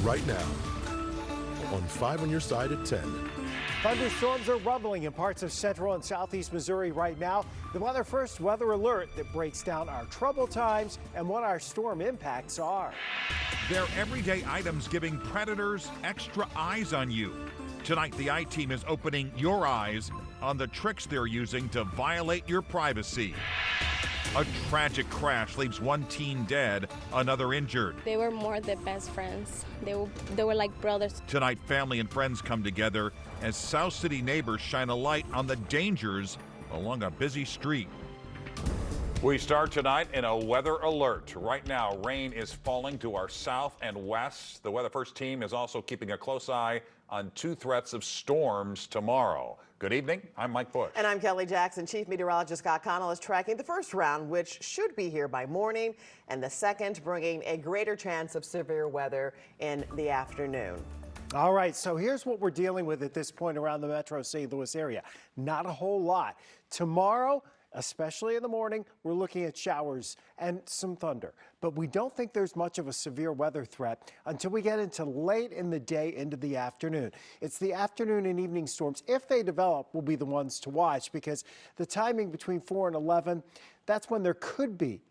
right now on 5 on Your Side at 10. Thunderstorms are rumbling in parts of central and southeast Missouri right now. The Weather First weather alert that breaks down our trouble times and what our storm impacts are. They're everyday items giving predators extra eyes on you. Tonight, the I-Team is opening your eyes on the tricks they're using to violate your privacy. A tragic crash leaves one teen dead, another injured. They were more than best friends. They were like brothers. Tonight, family and friends come together as South City neighbors shine a light on the dangers along a busy street. We start tonight in a weather alert. Right now, rain is falling to our south and west. The Weather First team is also keeping a close eye on 2 threats of storms tomorrow. Good evening. I'm Mike Bush. And I'm Kelly Jackson. Chief Meteorologist Scott Connell is tracking the first round, which should be here by morning, and the second bringing a greater chance of severe weather in the afternoon. All right, so here's what we're dealing with at this point around the metro St. Louis area. Not a whole lot. Tomorrow, especially in the morning, we're looking at showers and some thunder. But we don't think there's much of a severe weather threat until we get into late in the day into the afternoon. It's the afternoon and evening storms, if they develop, will be the ones to watch, because the timing between 4 and 11, that's when there could be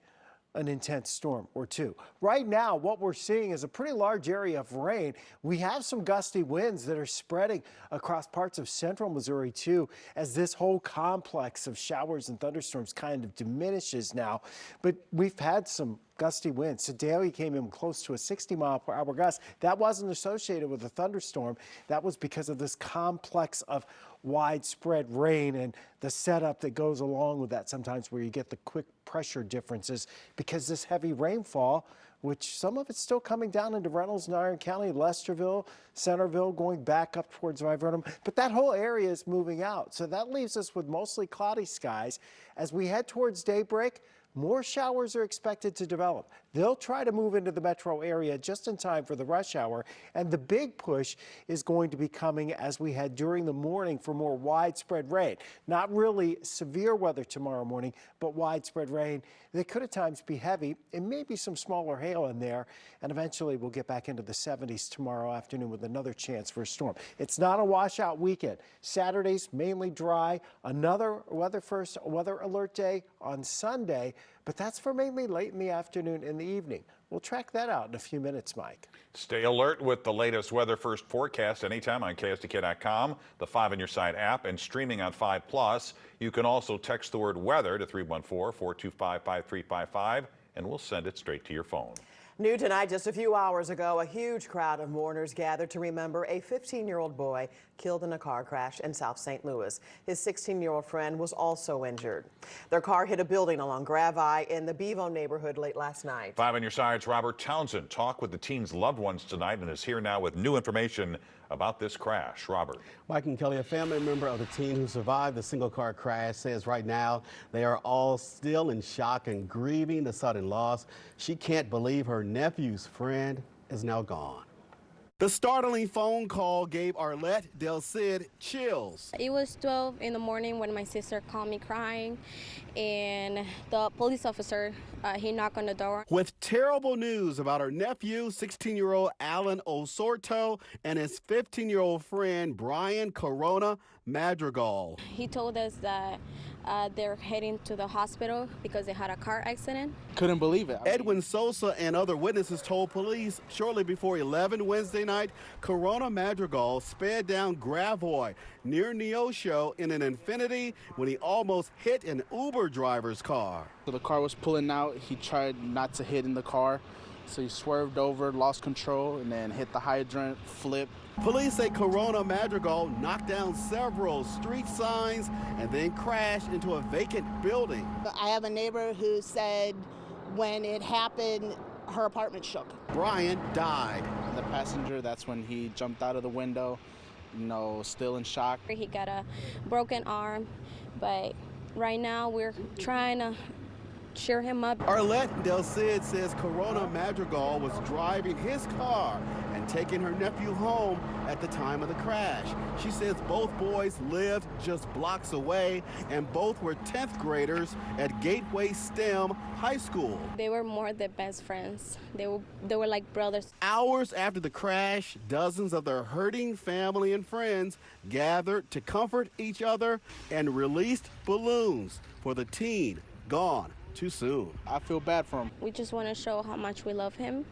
an intense storm or two. Right now, what we're seeing is a pretty large area of rain. We have some gusty winds that are spreading across parts of central Missouri too, as this whole complex of showers and thunderstorms kind of diminishes now. But we've had some gusty winds. Today came in close to a 60-mile-per-hour gust. That wasn't associated with a thunderstorm. That was because of this complex of widespread rain and the setup that goes along with that sometimes, where you get the quick pressure differences because this heavy rainfall, which some of it's still coming down into Reynolds and Iron County, Lesterville, Centerville, going back up towards Viburnum. But that whole area is moving out. So that leaves us with mostly cloudy skies. As we head towards daybreak, more showers are expected to develop. They'll try to move into the metro area just in time for the rush hour, and the big push is going to be coming as we head during the morning for more widespread rain. Not really severe weather tomorrow morning, but widespread rain. They could at times be heavy and maybe some smaller hail in there, and eventually we'll get back into the 70s tomorrow afternoon with another chance for a storm. It's not a washout weekend. Saturday's mainly dry. Another Weather First weather alert day on Sunday, but that's for mainly late in the afternoon and the evening. We'll track that out in a few minutes, Mike. Stay alert with the latest Weather First forecast anytime on KSDK.com, the 5 on Your Side app, and streaming on 5+. You can also text the word weather to 314-425-5355, and we'll send it straight to your phone. New tonight, just a few hours ago, a huge crowd of mourners gathered to remember a 15-year-old boy killed in a car crash in South St. Louis. His 16-year-old friend was also injured. Their car hit a building along Gravi in the Bevo neighborhood late last night. 5 on Your Side's Robert Townsend talked with the teen's loved ones tonight and is here now with new information about this crash. Robert. Mike and Kelly, a family member of the teen who survived the single-car crash, says right now they are all still in shock and grieving the sudden loss. She can't believe her nephew's friend is now gone. The startling phone call gave Arlette Del Cid chills. It was 12 in the morning when my sister called me crying, and the police officer, he knocked on the door. With terrible news about her nephew, 16-year-old Alan Osorto, and his 15-year-old friend Brian Corona Madrigal. He told us that they're heading to the hospital because they had a car accident. Couldn't believe it. Edwin Sosa and other witnesses told police shortly before 11 Wednesday night, Corona Madrigal sped down Gravois near Neosho in an Infiniti when he almost hit an Uber driver's car. So the car was pulling out. He tried not to hit in the car, so he swerved over, lost control, and then hit the hydrant, flipped. Police say Corona Madrigal knocked down several street signs and then crashed into a vacant building. I have a neighbor who said when it happened, her apartment shook. Brian died. The passenger, that's when he jumped out of the window, still in shock. He got a broken arm, but right now we're trying to cheer him up. Arlette Del Cid says Corona Madrigal was driving his car and taking her nephew home at the time of the crash. She says both boys lived just blocks away and both were 10th graders at Gateway STEM High School. They were more than best friends. They were like brothers. Hours after the crash, dozens of their hurting family and friends gathered to comfort each other and released balloons for the teen gone too soon. I feel bad for him. We just want to show how much we love him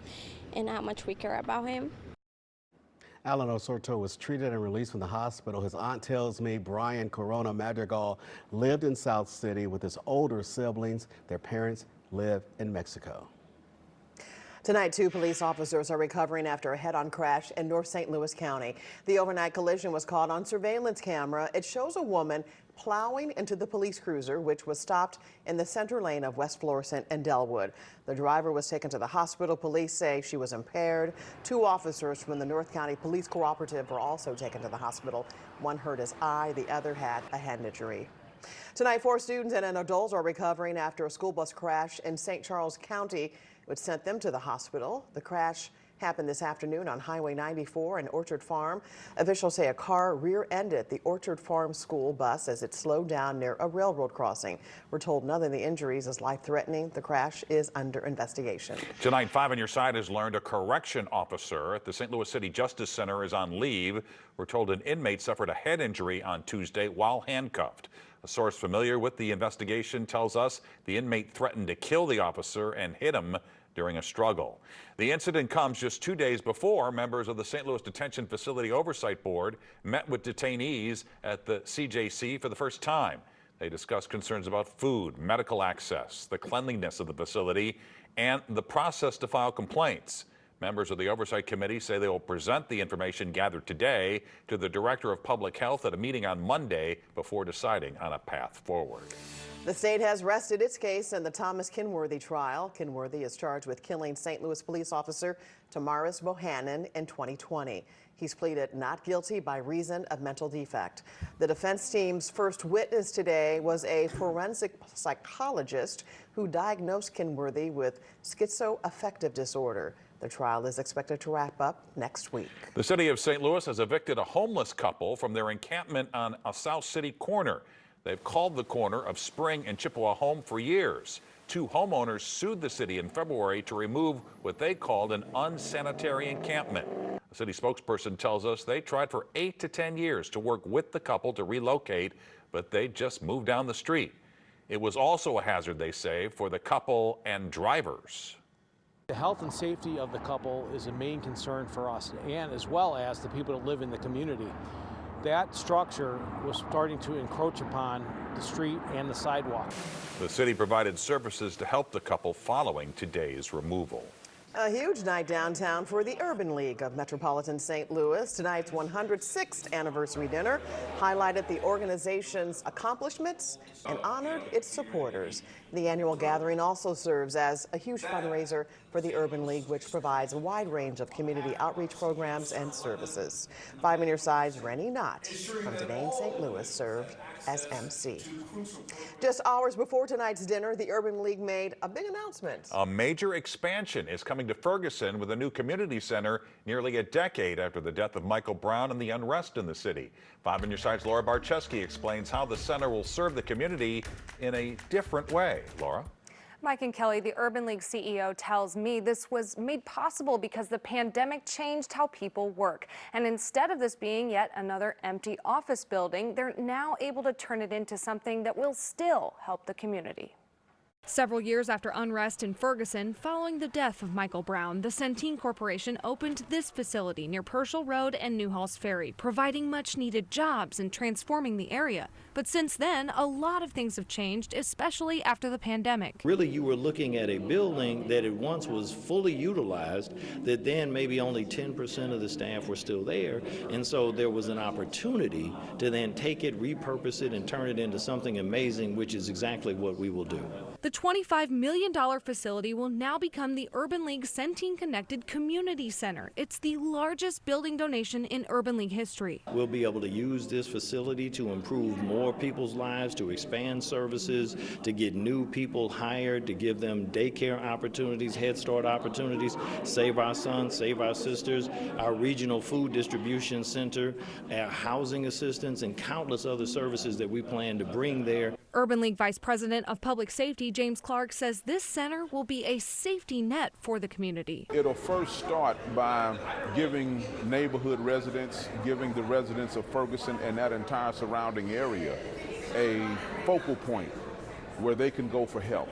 and how much we care about him. Alan Osorto was treated and released from the hospital. His aunt tells me Brian Corona Madrigal lived in South City with his older siblings. Their parents live in Mexico. Tonight, 2 police officers are recovering after a head-on crash in North St. Louis County. The overnight collision was caught on surveillance camera. It shows a woman plowing into the police cruiser, which was stopped in the center lane of West Florissant and Delwood. The driver was taken to the hospital. Police say she was impaired. 2 officers from the North County Police Cooperative were also taken to the hospital. One hurt his eye, the other had a head injury. Tonight, 4 students and an adult are recovering after a school bus crash in St. Charles County, which sent them to the hospital. The crash happened this afternoon on Highway 94 in Orchard Farm. Officials say a car rear-ended the Orchard Farm school bus as it slowed down near a railroad crossing. We're told none of the injuries is life-threatening. The crash is under investigation. Tonight, 5 on Your Side has learned a correction officer at the St. Louis City Justice Center is on leave. We're told an inmate suffered a head injury on Tuesday while handcuffed. A source familiar with the investigation tells us the inmate threatened to kill the officer and hit him during a struggle. The incident comes just 2 days before members of the St. Louis Detention Facility Oversight Board met with detainees at the CJC for the first time. They discussed concerns about food, medical access, the cleanliness of the facility, and the process to file complaints. Members of the Oversight Committee say they will present the information gathered today to the Director of Public Health at a meeting on Monday before deciding on a path forward. The state has rested its case in the Thomas Kenworthy trial. Kenworthy is charged with killing St. Louis police officer Tamaris Bohannon in 2020. He's pleaded not guilty by reason of mental defect. The defense team's first witness today was a forensic psychologist who diagnosed Kenworthy with schizoaffective disorder. The trial is expected to wrap up next week. The city of St. Louis has evicted a homeless couple from their encampment on a South City corner. They've called the corner of Spring and Chippewa home for years. 2 homeowners sued the city in February to remove what they called an unsanitary encampment. A city spokesperson tells us they tried for 8 to 10 years to work with the couple to relocate, but they just moved down the street. It was also a hazard, they say, for the couple and drivers. The health and safety of the couple is a main concern for us, and as well as the people that live in the community. That structure was starting to encroach upon the street and the sidewalk. The city provided services to help the couple following today's removal. A huge night downtown for the Urban League of Metropolitan St. Louis. Tonight's 106th anniversary dinner highlighted the organization's accomplishments and honored its supporters. The annual gathering also serves as a huge fundraiser for the Urban League, which provides a wide range of community outreach programs and services. 5 on Your Side's Rennie Knott from Deneen, St. Louis served as MC. Just hours before tonight's dinner, the Urban League made a big announcement. A major expansion is coming to Ferguson with a new community center nearly a decade after the death of Michael Brown and the unrest in the city. 5 on Your Side's Laura Barczewski explains how the center will serve the community in a different way. Laura? Mike and Kelly, the Urban League CEO tells me this was made possible because the pandemic changed how people work. And instead of this being yet another empty office building, they're now able to turn it into something that will still help the community. Several years after unrest in Ferguson, following the death of Michael Brown, the Centene Corporation opened this facility near Purcell Road and Newhalls Ferry, providing much-needed jobs and transforming the area. But since then, a lot of things have changed, especially after the pandemic. Really, you were looking at a building that at once was fully utilized, that then maybe only 10% of the staff were still there, and so there was an opportunity to then take it, repurpose it, and turn it into something amazing, which is exactly what we will do. The $25 million facility will now become the Urban League Centene Connected Community Center. It's the largest building donation in Urban League history. We'll be able to use this facility to improve more people's lives, to expand services, to get new people hired, to give them daycare opportunities, Head Start opportunities, save our sons, save our sisters, our regional food distribution center, our housing assistance, and countless other services that we plan to bring there. Urban League Vice President of Public Safety James Clark says this center will be a safety net for the community. It'll first start by giving neighborhood residents, giving the residents of Ferguson and that entire surrounding area a focal point where they can go for help,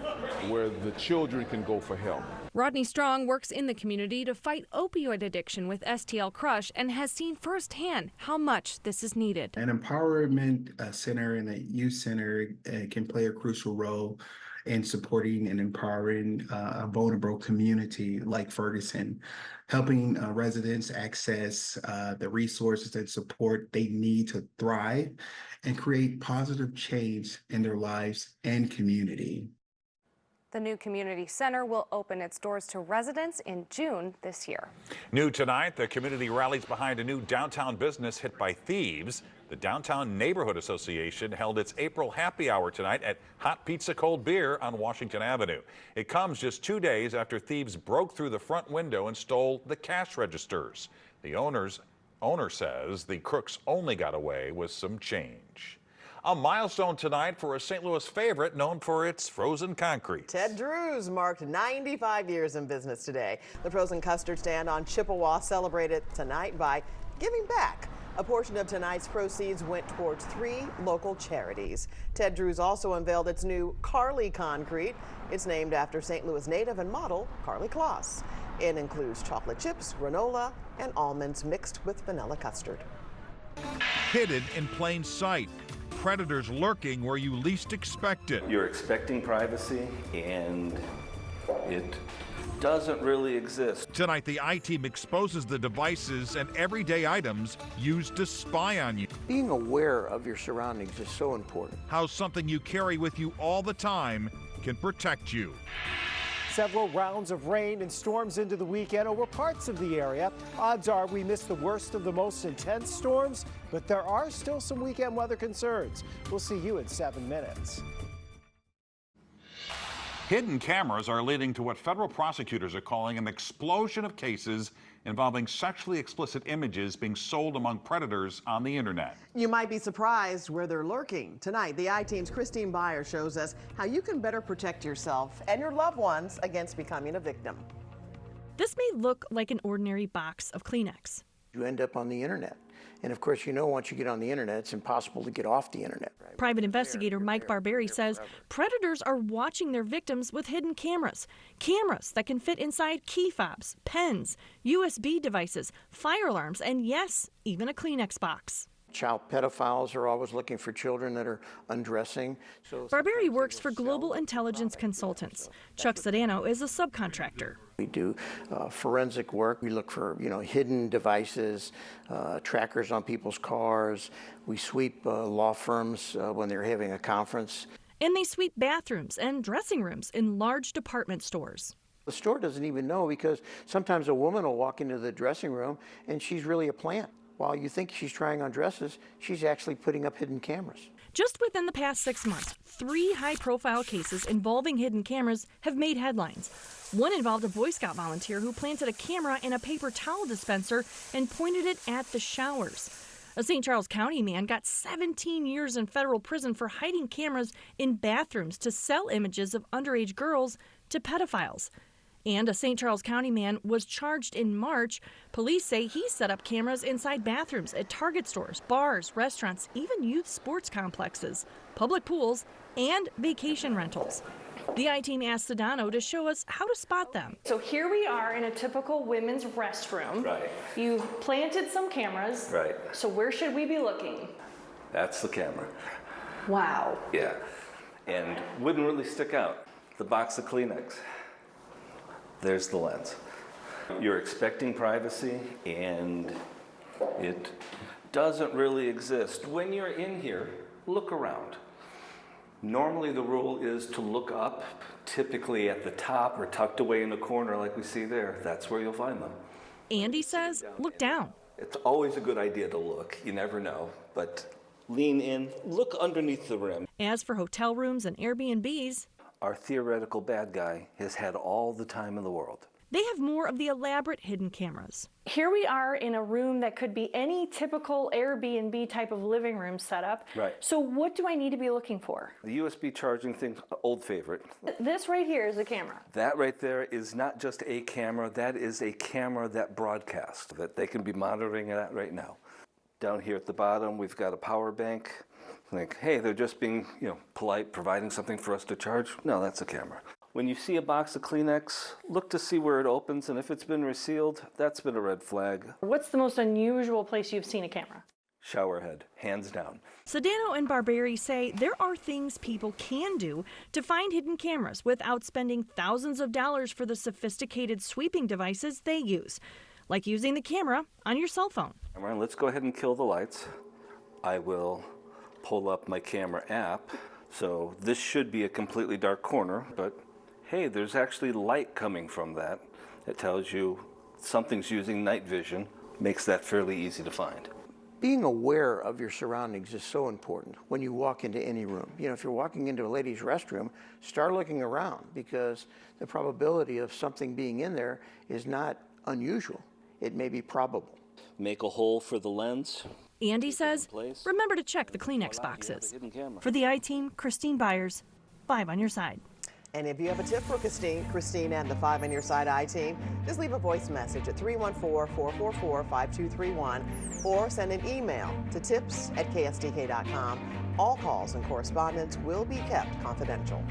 where the children can go for help. Rodney Strong works in the community to fight opioid addiction with STL Crush and has seen firsthand how much this is needed. An empowerment center and a youth center can play a crucial role in supporting and empowering a vulnerable community like Ferguson, helping residents access the resources and support they need to thrive and create positive change in their lives and community. The new community center will open its doors to residents in June this year. New tonight, the community rallies behind a new downtown business hit by thieves. The Downtown Neighborhood Association held its April happy hour tonight at Hot Pizza Cold Beer on Washington Avenue. It comes just 2 days after thieves broke through the front window and stole the cash registers. The owner says the crooks only got away with some change. A milestone tonight for a St. Louis favorite known for its frozen concrete. Ted Drewes marked 95 years in business today. The frozen custard stand on Chippewa celebrated tonight by giving back. A portion of tonight's proceeds went towards 3 local charities. Ted Drewes also unveiled its new Carly concrete. It's named after St. Louis native and model Carly Kloss. It includes chocolate chips, granola, and almonds mixed with vanilla custard. Hidden in plain sight. Predators lurking where you least expect it. You're expecting privacy, and it doesn't really exist. Tonight, the I-Team exposes the devices and everyday items used to spy on you. Being aware of your surroundings is so important. How something you carry with you all the time can protect you. Several rounds of rain and storms into the weekend over parts of the area. Odds are we missed the worst of the most intense storms, but there are still some weekend weather concerns. We'll see you in 7 minutes. Hidden cameras are leading to what federal prosecutors are calling an explosion of cases involving sexually explicit images being sold among predators on the internet. You might be surprised where they're lurking. Tonight, the I-Team's Christine Byer shows us how you can better protect yourself and your loved ones against becoming a victim. This may look like an ordinary box of Kleenex. You end up on the internet. And of course, you know, once you get on the internet, it's impossible to get off the internet. Right? Private investigator Mike Barberi says predators are watching their victims with hidden cameras. Cameras that can fit inside key fobs, pens, USB devices, fire alarms, and yes, even a Kleenex box. Child pedophiles are always looking for children that are undressing. Barberi works for Global Intelligence Consultants. Chuck Sedano is a subcontractor. We do forensic work. We look for, hidden devices, trackers on people's cars. We sweep law firms when they're having a conference. And they sweep bathrooms and dressing rooms in large department stores. The store doesn't even know, because sometimes a woman will walk into the dressing room and she's really a plant. While you think she's trying on dresses, she's actually putting up hidden cameras. Just within the past 6 months, 3 high-profile cases involving hidden cameras have made headlines. One involved a Boy Scout volunteer who planted a camera in a paper towel dispenser and pointed it at the showers. A St. Charles County man got 17 years in federal prison for hiding cameras in bathrooms to sell images of underage girls to pedophiles. And a St. Charles County man was charged in March. Police say he set up cameras inside bathrooms at Target stores, bars, restaurants, even youth sports complexes, public pools, and vacation rentals. The I-Team asked Sedano to show us how to spot them. So here we are in a typical women's restroom. Right. You've planted some cameras. Right. So where should we be looking? That's the camera. Wow. Yeah. And wouldn't really stick out. The box of Kleenex. There's the lens. You're expecting privacy, and it doesn't really exist. When you're in here, look around. Normally the rule is to look up, typically at the top or tucked away in the corner like we see there. That's where you'll find them. Andy says, look down. It's always a good idea to look. You never know, but lean in, look underneath the rim. As for hotel rooms and Airbnbs, Our theoretical bad guy has had all the time in the world. they have more of the elaborate hidden cameras. Here we are in a room that could be any typical Airbnb type of living room setup. Right. So what do I need to be looking for? The USB charging thing, old favorite. This right here is a camera. That right there is not just a camera, that is a camera that broadcasts, that they can be monitoring that right now. Down here at the bottom, we've got a power bank. Think, hey, they're just being, polite, providing something for us to charge. No, that's a camera. When you see a box of Kleenex, look to see where it opens, and if it's been resealed, that's been a red flag. What's the most unusual place you've seen a camera? Shower head, hands down. Sedano and Barberi say there are things people can do to find hidden cameras without spending thousands of dollars for the sophisticated sweeping devices they use, like using the camera on your cell phone. All right, let's go ahead and kill the lights. I will pull up my camera app. So this should be a completely dark corner, but hey, there's actually light coming from that. It tells you something's using night vision, makes that fairly easy to find. Being aware of your surroundings is so important when you walk into any room. If you're walking into a ladies' restroom, start looking around, because the probability of something being in there is not unusual. It may be probable. Make a hole for the lens. Andy says, remember to check the Kleenex boxes. For the I-Team, Christine Byers, 5 on your side. And if you have a tip for Christine and the 5 on your side I-Team, just leave a voice message at 314-444-5231 or send an email to tips@ksdk.com. All calls and correspondence will be kept confidential.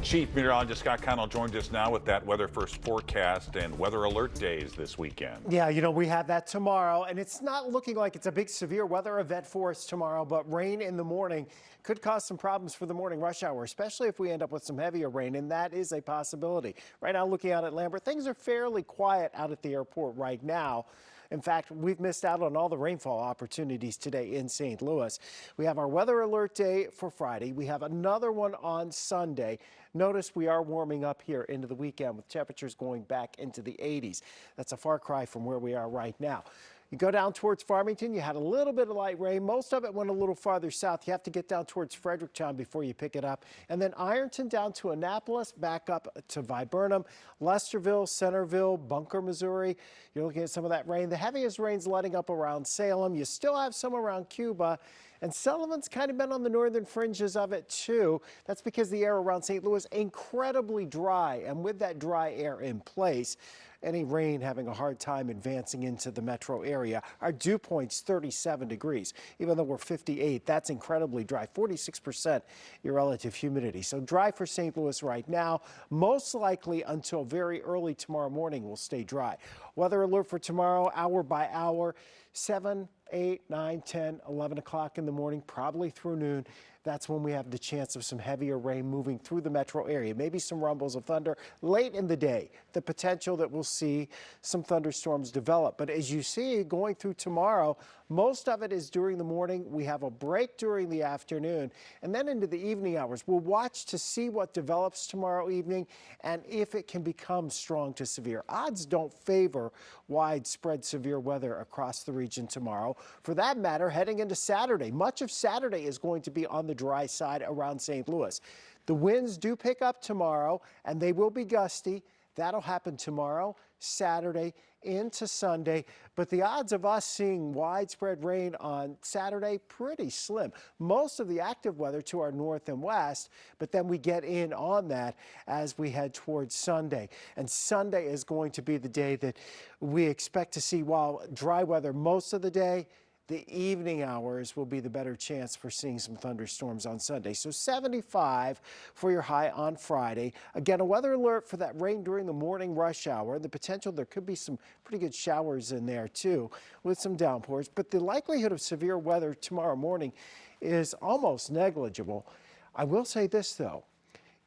Chief Meteorologist Scott Connell joined us now with that weather first forecast and weather alert days this weekend. Yeah, we have that tomorrow, and it's not looking like it's a big severe weather event for us tomorrow, but rain in the morning could cause some problems for the morning rush hour, especially if we end up with some heavier rain, and that is a possibility. Right now, looking out at Lambert, things are fairly quiet out at the airport right now. In fact, we've missed out on all the rainfall opportunities today in St. Louis. We have our weather alert day for Friday. We have another one on Sunday. Notice we are warming up here into the weekend with temperatures going back into the 80s. That's a far cry from where we are right now. You go down towards Farmington, you had a little bit of light rain. Most of it went a little farther south. You have to get down towards Fredericktown before you pick it up. And then Ironton down to Annapolis, back up to Viburnum, Lesterville, Centerville, Bunker, Missouri. You're looking at some of that rain. The heaviest rain's letting up around Salem. You still have some around Cuba. And Sullivan's kind of been on the northern fringes of it too. That's because the air around St. Louis incredibly dry. And with that dry air in place, any rain having a hard time advancing into the metro area. Our dew point's 37 degrees. Even though we're 58, that's incredibly dry. 46% your relative humidity. So dry for St. Louis right now. Most likely until very early tomorrow morning will stay dry. Weather alert for tomorrow, hour by hour. 7, 8, 9, 10, 11 o'clock in the morning, probably through noon. That's when we have the chance of some heavier rain moving through the metro area. Maybe some rumbles of thunder late in the day. The potential that we'll see some thunderstorms develop. But as you see going through tomorrow, most of it is during the morning. We have a break during the afternoon and then into the evening hours. We'll watch to see what develops tomorrow evening and if it can become strong to severe. Odds don't favor widespread severe weather across the region tomorrow. For that matter, heading into Saturday, much of Saturday is going to be on the dry side around St. Louis. The winds do pick up tomorrow and they will be gusty. That'll happen tomorrow, Saturday, into Sunday. But the odds of us seeing widespread rain on Saturday, pretty slim. Most of the active weather to our north and west, but then we get in on that as we head towards Sunday. And Sunday is going to be the day that we expect to see, while dry weather most of the day, the evening hours will be the better chance for seeing some thunderstorms on Sunday. So 75 for your high on Friday. Again, a weather alert for that rain during the morning rush hour. The potential there could be some pretty good showers in there too with some downpours. But the likelihood of severe weather tomorrow morning is almost negligible. I will say this though.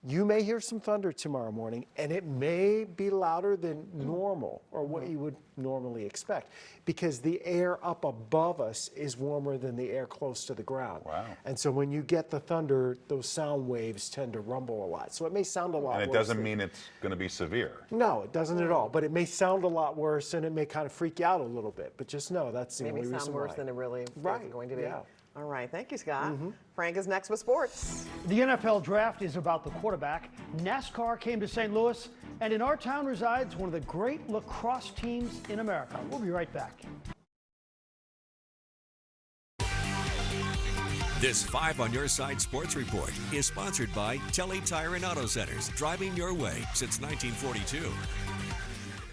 You may hear some thunder tomorrow morning, and it may be louder than normal or what you would normally expect because the air up above us is warmer than the air close to the ground. Wow. And so when you get the thunder, those sound waves tend to rumble a lot. So it may sound a lot worse. And it doesn't mean it's going to be severe. No, it doesn't at all. But it may sound a lot worse, and it may kind of freak you out a little bit. But just know that's the only reason why. Maybe sound worse than it really is going to be. Yeah. All right, thank you, Scott. Frank is next with sports. The NFL draft is about the quarterback. NASCAR came to St. Louis, and in our town resides one of the great lacrosse teams in America. We'll be right back. This 5 on Your Side Sports Report is sponsored by Telly Tire and Auto Centers, driving your way since 1942.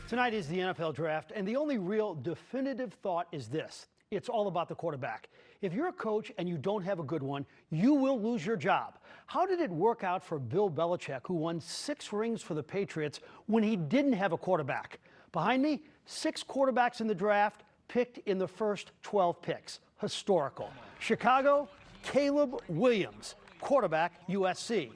Tonight is the NFL draft, and the only real definitive thought is this. It's all about the quarterback. If you're a coach and you don't have a good one, you will lose your job. How did it work out for Bill Belichick, who won 6 rings for the Patriots when he didn't have a quarterback? Behind me, 6 quarterbacks in the draft picked in the first 12 picks. Historical. Chicago, Caleb Williams, quarterback, USC.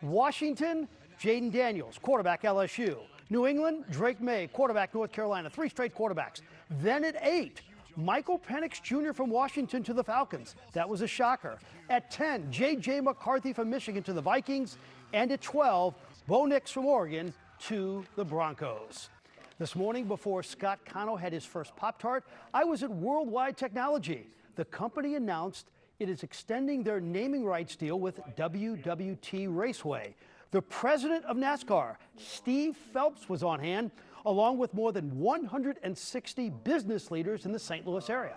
Washington, Jaden Daniels, quarterback, LSU. New England, Drake May, quarterback, North Carolina. 3 straight quarterbacks. Then at 8, Michael Penix Jr. from Washington to the Falcons. That was a shocker. At 10, J.J. McCarthy from Michigan to the Vikings. And at 12, Bo Nix from Oregon to the Broncos. This morning, before Scott Cano had his first Pop-Tart, I was at Worldwide Technology. The company announced it is extending their naming rights deal with WWT Raceway. The president of NASCAR, Steve Phelps, was on hand, along with more than 160 business leaders in the St. Louis area.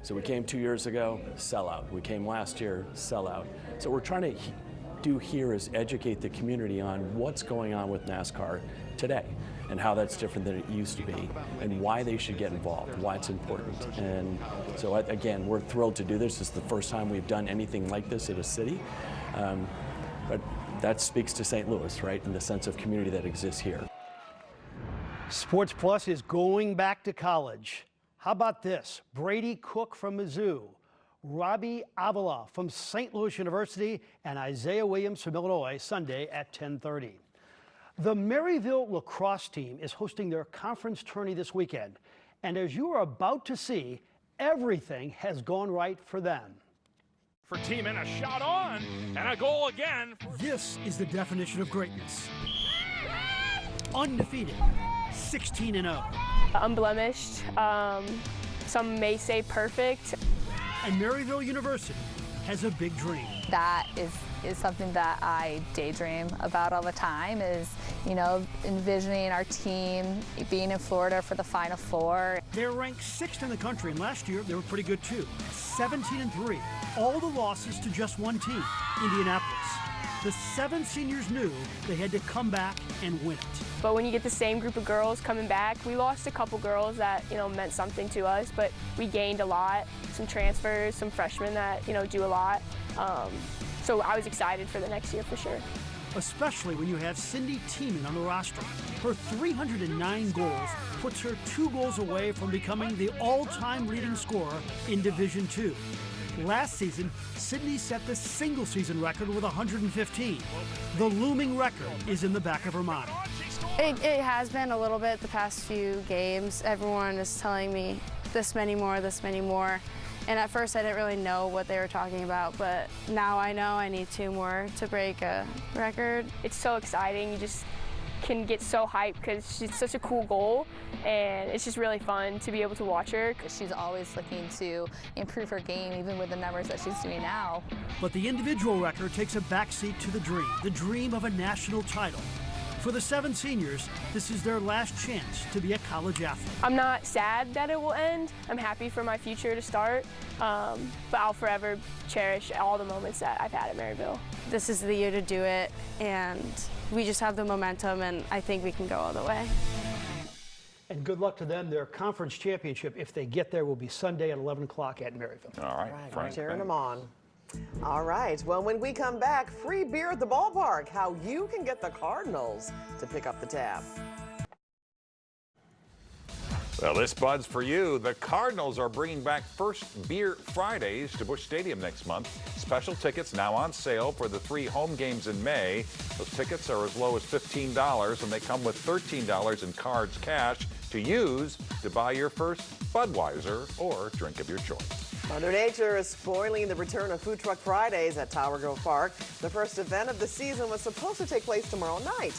So we came 2 years ago, sellout. We came last year, sellout. So what we're trying to do here is educate the community on what's going on with NASCAR today and how that's different than it used to be and why they should get involved, why it's important. And so again, we're thrilled to do this. This is the first time we've done anything like this at a city. But that speaks to St. Louis, right, and the sense of community that exists here. Sports Plus is going back to college. How about this? Brady Cook from Mizzou, Robbie Avila from St. Louis University, and Isaiah Williams from Illinois, Sunday at 10:30. The Maryville lacrosse team is hosting their conference tourney this weekend. And as you are about to see, everything has gone right for them. For team and a shot on, and a goal again. This is the definition of greatness. Undefeated, 16-0. Unblemished, some may say perfect. And Maryville University has a big dream. That is something that I daydream about all the time is, envisioning our team being in Florida for the Final Four. They're ranked 6th in the country, and last year they were pretty good too. 17-3. All the losses to just one team, Indianapolis. The 7 seniors knew they had to come back and win it. But when you get the same group of girls coming back, we lost a couple girls that, meant something to us, but we gained a lot. Some transfers, some freshmen that, do a lot. So I was excited for the next year for sure. Especially when you have Cindy Tiemann on the roster. Her 309 goals puts her 2 goals away from becoming the all-time leading scorer in Division II. Last season, Sydney set the single-season record with 115. The looming record is in the back of her mind. It has been a little bit the past few games. Everyone is telling me this many more, this many more. And at first I didn't really know what they were talking about, but now I know I need 2 more to break a record. It's so exciting. You just can get so hyped because she's such a cool goal, and it's just really fun to be able to watch her. She's always looking to improve her game, even with the numbers that she's doing now. But the individual record takes a backseat to the dream of a national title. For the 7 seniors, this is their last chance to be a college athlete. I'm not sad that it will end. I'm happy for my future to start, but I'll forever cherish all the moments that I've had at Maryville. This is the year to do it, and we just have the momentum, and I think we can go all the way. And good luck to them. Their conference championship, if they get there, will be Sunday at 11 o'clock at Maryville. All right, We're cheering them on. All right, well, when we come back, free beer at the ballpark, how you can get the Cardinals to pick up the tab. Well, this bud's for you. The Cardinals are bringing back First Beer Fridays to Busch Stadium next month. Special tickets now on sale for the 3 home games in May. Those tickets are as low as $15, and they come with $13 in cards cash to use to buy your first Budweiser or drink of your choice. Mother Nature is spoiling the return of Food Truck Fridays at Tower Grove Park. The first event of the season was supposed to take place tomorrow night,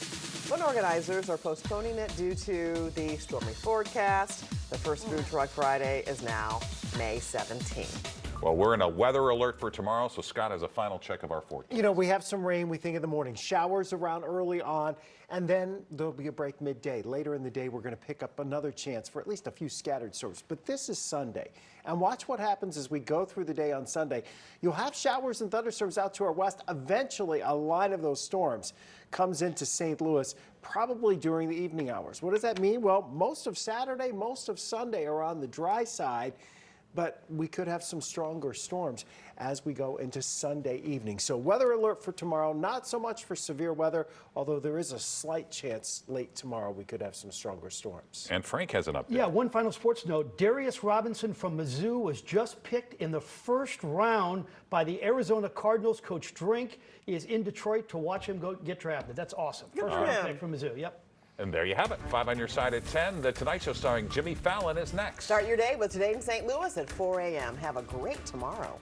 but organizers are postponing it due to the stormy forecast. The first Food Truck Friday is now May 17th. Well, we're in a weather alert for tomorrow, so Scott has a final check of our forecast. You know, we have some rain, we think, in the morning. Showers around early on, and then there'll be a break midday. Later in the day, we're going to pick up another chance for at least a few scattered storms. But this is Sunday. And watch what happens as we go through the day on Sunday. You'll have showers and thunderstorms out to our west. Eventually, a line of those storms comes into St. Louis, probably during the evening hours. What does that mean? Well, most of Saturday, most of Sunday are on the dry side, but we could have some stronger storms as we go into Sunday evening. So weather alert for tomorrow, not so much for severe weather, although there is a slight chance late tomorrow we could have some stronger storms. And Frank has an update. Yeah, one final sports note. Darius Robinson from Mizzou was just picked in the first round by the Arizona Cardinals. Coach Drink is in Detroit to watch him get drafted. That's awesome. First round pick from Mizzou, yep. And there you have it. 5 on your side at 10. The Tonight Show starring Jimmy Fallon is next. Start your day with Today in St. Louis at 4 a.m. Have a great tomorrow.